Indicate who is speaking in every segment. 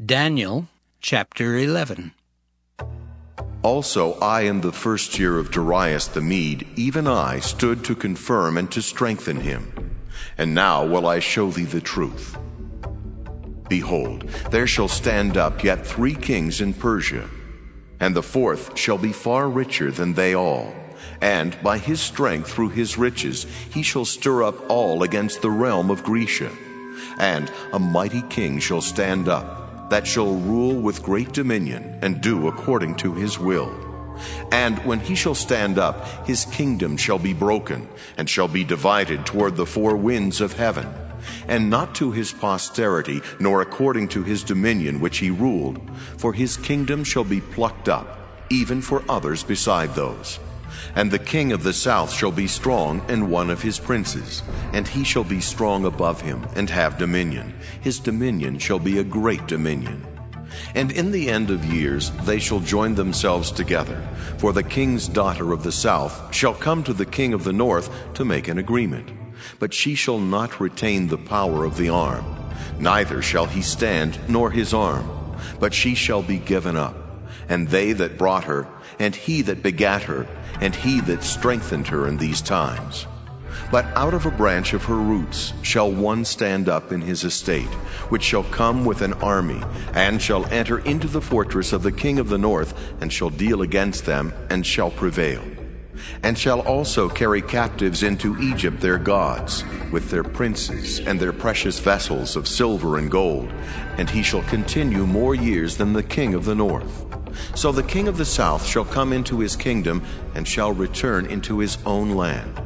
Speaker 1: Daniel chapter 11.
Speaker 2: Also I in the first year of Darius the Mede, even I, stood to confirm and to strengthen him. And now will I show thee the truth. Behold, there shall stand up yet 3 kings in Persia, and the 4th shall be far richer than they all. And by his strength through his riches he shall stir up all against the realm of Grecia. And a mighty king shall stand up, that shall rule with great dominion, and do according to his will. And when he shall stand up, his kingdom shall be broken, and shall be divided toward the 4 winds of heaven, and not to his posterity, nor according to his dominion which he ruled, for his kingdom shall be plucked up, even for others beside those. And the king of the south shall be strong, and one of his princes, and he shall be strong above him, and have dominion. His dominion shall be a great dominion. And in the end of years they shall join themselves together, for the king's daughter of the south shall come to the king of the north to make an agreement. But she shall not retain the power of the arm, neither shall he stand nor his arm, but she shall be given up. And they that brought her, and he that begat her, and he that strengthened her in these times. But out of a branch of her roots shall one stand up in his estate, which shall come with an army, and shall enter into the fortress of the king of the north, and shall deal against them, and shall prevail. And shall also carry captives into Egypt their gods, with their princes and their precious vessels of silver and gold, and he shall continue more years than the king of the north. So the king of the south shall come into his kingdom, and shall return into his own land.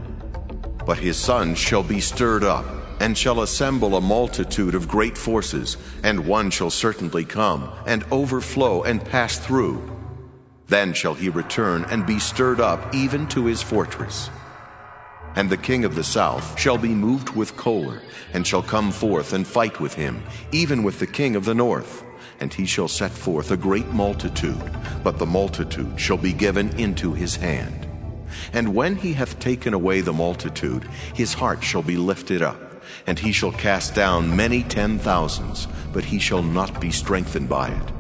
Speaker 2: But his sons shall be stirred up, and shall assemble a multitude of great forces, and one shall certainly come, and overflow, and pass through. Then shall he return, and be stirred up even to his fortress. And the king of the south shall be moved with choler, and shall come forth and fight with him, even with the king of the north. And he shall set forth a great multitude, but the multitude shall be given into his hand. And when he hath taken away the multitude, his heart shall be lifted up, and he shall cast down many 10,000s, but he shall not be strengthened by it.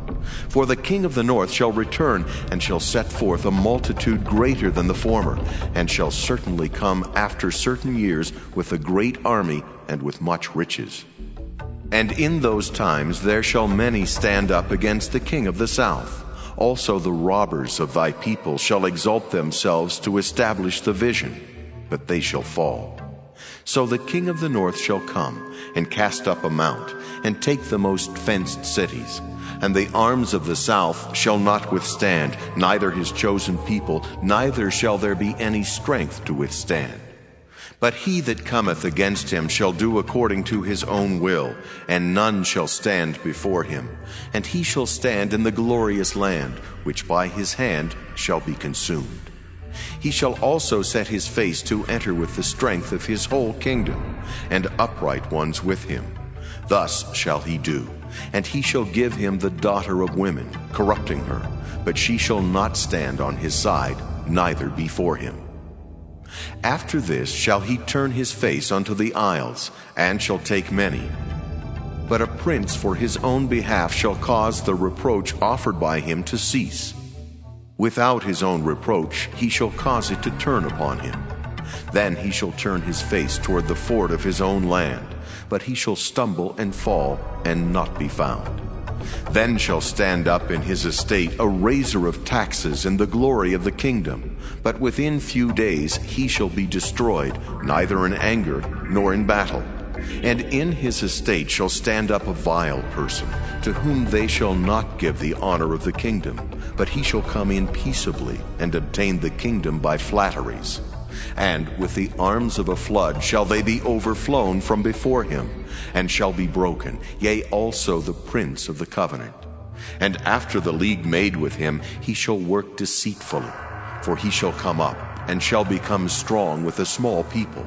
Speaker 2: For the king of the north shall return, and shall set forth a multitude greater than the former, and shall certainly come after certain years with a great army and with much riches. And in those times there shall many stand up against the king of the south. Also the robbers of thy people shall exalt themselves to establish the vision, but they shall fall. So the king of the north shall come, and cast up a mount, and take the most fenced cities. And the arms of the south shall not withstand, neither his chosen people, neither shall there be any strength to withstand. But he that cometh against him shall do according to his own will, and none shall stand before him. And he shall stand in the glorious land, which by his hand shall be consumed. He shall also set his face to enter with the strength of his whole kingdom, and upright ones with him. Thus shall he do. And he shall give him the daughter of women, corrupting her, but she shall not stand on his side, neither before him. After this shall he turn his face unto the isles, and shall take many. But a prince for his own behalf shall cause the reproach offered by him to cease. Without his own reproach he shall cause it to turn upon him. Then he shall turn his face toward the ford of his own land, but he shall stumble and fall, and not be found. Then shall stand up in his estate a raiser of taxes in the glory of the kingdom, but within few days he shall be destroyed, neither in anger nor in battle. And in his estate shall stand up a vile person, to whom they shall not give the honor of the kingdom, but he shall come in peaceably, and obtain the kingdom by flatteries. And with the arms of a flood shall they be overflown from before him, and shall be broken, yea, also the prince of the covenant. And after the league made with him, he shall work deceitfully, for he shall come up, and shall become strong with a small people.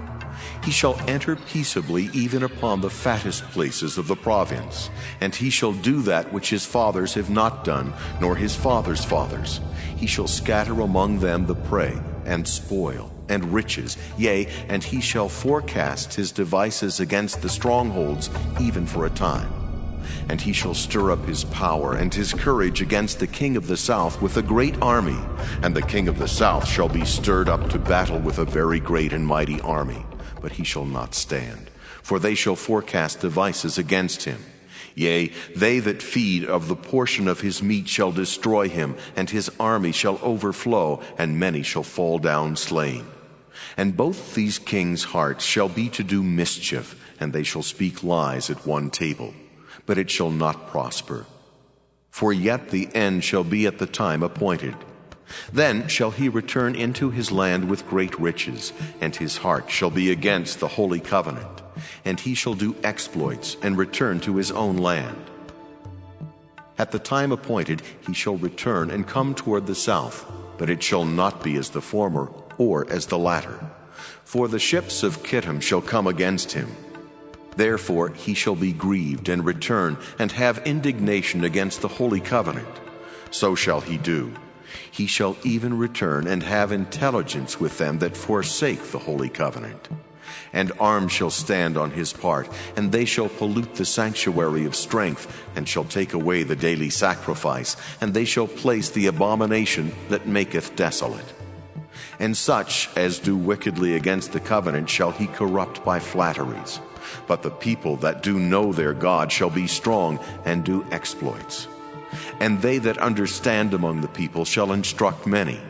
Speaker 2: He shall enter peaceably even upon the fattest places of the province, and he shall do that which his fathers have not done, nor his fathers' fathers. He shall scatter among them the prey, and spoil, and riches, yea, and he shall forecast his devices against the strongholds, even for a time. And he shall stir up his power and his courage against the king of the south with a great army. And the king of the south shall be stirred up to battle with a very great and mighty army. But he shall not stand, for they shall forecast devices against him. Yea, they that feed of the portion of his meat shall destroy him, and his army shall overflow, and many shall fall down slain. And both these kings' hearts shall be to do mischief, and they shall speak lies at one table. But it shall not prosper. For yet the end shall be at the time appointed. Then shall he return into his land with great riches, and his heart shall be against the holy covenant. And he shall do exploits, and return to his own land. At the time appointed he shall return and come toward the south, but it shall not be as the former, or as the latter. For the ships of Kittim shall come against him. Therefore he shall be grieved, and return, and have indignation against the holy covenant. So shall he do. He shall even return, and have intelligence with them that forsake the holy covenant. And arms shall stand on his part, and they shall pollute the sanctuary of strength, and shall take away the daily sacrifice, and they shall place the abomination that maketh desolate. And such as do wickedly against the covenant shall he corrupt by flatteries. But the people that do know their God shall be strong, and do exploits. And they that understand among the people shall instruct many.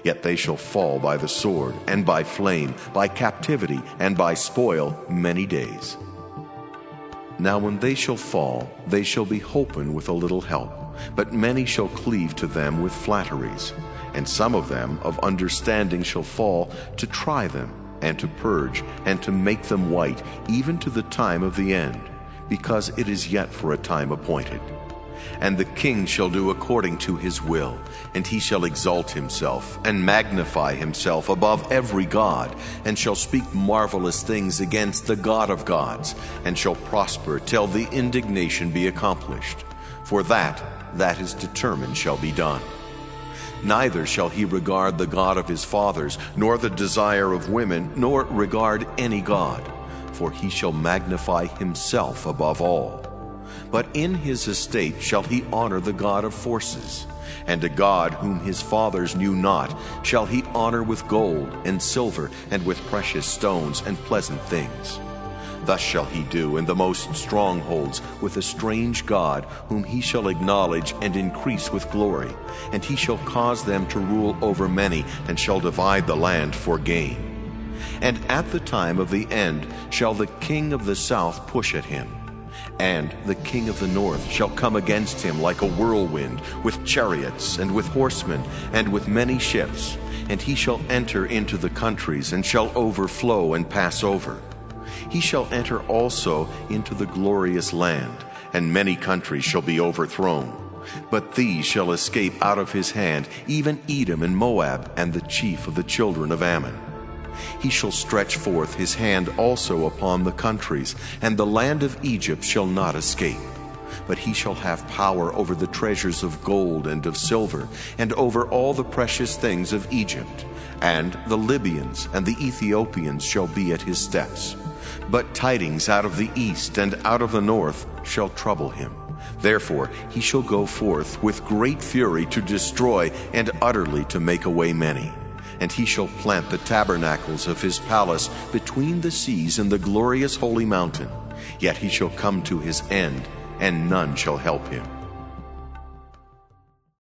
Speaker 2: Yet they shall fall by the sword, and by flame, by captivity, and by spoil many days. Now when they shall fall, they shall be holpen with a little help, but many shall cleave to them with flatteries. And some of them of understanding shall fall, to try them, and to purge, and to make them white, even to the time of the end, because it is yet for a time appointed. And the king shall do according to his will, and he shall exalt himself, and magnify himself above every god, and shall speak marvelous things against the God of gods, and shall prosper till the indignation be accomplished. For that is determined shall be done. Neither shall he regard the God of his fathers, nor the desire of women, nor regard any god, for he shall magnify himself above all. But in his estate shall he honor the God of forces, and a God whom his fathers knew not shall he honor with gold and silver, and with precious stones and pleasant things. Thus shall he do in the most strongholds with a strange God, whom he shall acknowledge and increase with glory. And he shall cause them to rule over many, and shall divide the land for gain. And at the time of the end shall the king of the south push at him. And the king of the north shall come against him like a whirlwind, with chariots, and with horsemen, and with many ships. And he shall enter into the countries, and shall overflow and pass over. He shall enter also into the glorious land, and many countries shall be overthrown. But these shall escape out of his hand, even Edom and Moab, and the chief of the children of Ammon. He shall stretch forth his hand also upon the countries, and the land of Egypt shall not escape. But he shall have power over the treasures of gold and of silver, and over all the precious things of Egypt. And the Libyans and the Ethiopians shall be at his steps. But tidings out of the east and out of the north shall trouble him. Therefore he shall go forth with great fury to destroy, and utterly to make away many. And he shall plant the tabernacles of his palace between the seas and the glorious holy mountain. Yet he shall come to his end, and none shall help him.